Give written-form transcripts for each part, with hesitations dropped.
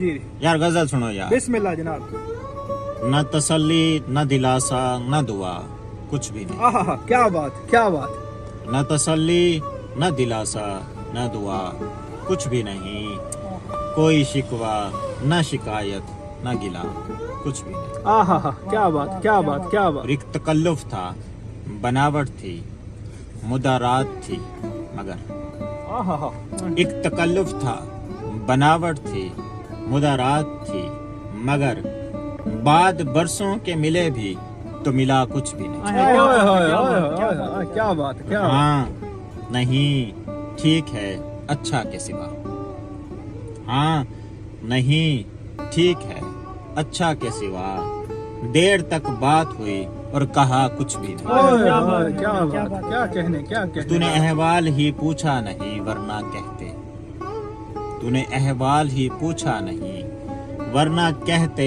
جی یار غزل سنو یار. بسم اللہ جناب. نہ تسلی نہ دلاسا نہ دعا کچھ بھی نہیں. آہا کیا بات کیا بات. نہ تسلی نہ دلاسا نہ دعا کچھ بھی نہیں. کوئی شکوہ نہ شکایت نہ گلا کچھ بھی نہیں. آہا کیا بات کیا بات کیا بات. اور ایک تکلف تھا، بناوٹ تھی، مدارات تھی، مگر آہا ایک تکلف تھا، بناوٹ تھی، مدارات تھی، مگر بعد برسوں کے ملے بھی تو ملا کچھ بھی نہیں. کیا بات کیا بات. ہاں نہیں ٹھیک ہے اچھا کے سوا. ہاں نہیں ٹھیک ہے اچھا کے سوا. دیر تک بات ہوئی اور کہا کچھ بھی نہیں. کیا بات کیا کہنے کیا تو کہنے. نے احوال ہی پوچھا نہیں ورنہ کہتے. تو نے احوال ہی پوچھا نہیں ورنہ کہتے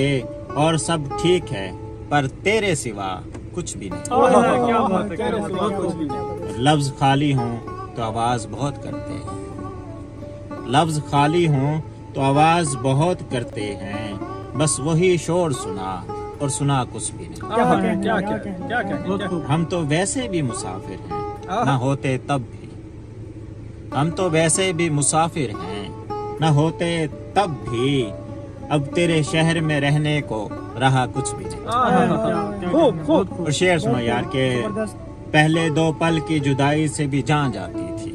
اور سب ٹھیک ہے پر تیرے سوا کچھ بھی نہیں. کیا بات ہے کیا بات. لفظ خالی ہوں تو آواز بہت کرتے ہیں. لفظ خالی ہوں تو آواز بہت کرتے ہیں. بس وہی شور سنا اور سنا کچھ بھی نہیں. کیا کہنے. ہم تو ویسے بھی مسافر ہیں نہ ہوتے تب بھی. ہم تو ویسے بھی مسافر ہیں نہ ہوتے تب بھی. اب تیرے شہر میں رہنے کو رہا کچھ بھی نہیں. خوب خوب. اور شعر سنو یار کہ پہلے دو پل کی جدائی سے بھی جان جاتی تھی.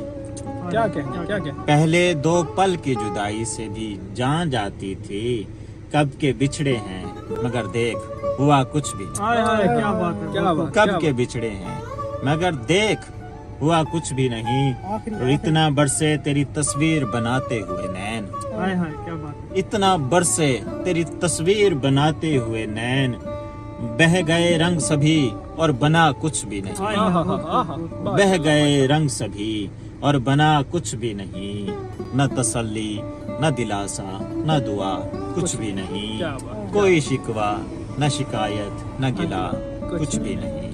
کیا کہنے کیا کہنے. پہلے دو پل کی جدائی سے بھی جان جاتی تھی. کب کے بچھڑے ہیں مگر دیکھ ہوا کچھ بھی نہیں. کیا بات ہے کیا بات. کب کے بچھڑے ہیں مگر دیکھ ہوا کچھ بھی نہیں. اور اتنا برسے تیری تصویر بناتے ہوئے نین. کیا بات. اتنا برسے تیری تصویر بناتے ہوئے نین. بہ گئے رنگ سبھی اور بنا کچھ بھی نہیں. بہ گئے رنگ سبھی اور بنا کچھ بھی نہیں. نہ تسلی نہ دلاسا نہ دعا کچھ بھی نہیں. کوئی شکوہ نہ شکایت نہ گلا کچھ بھی نہیں.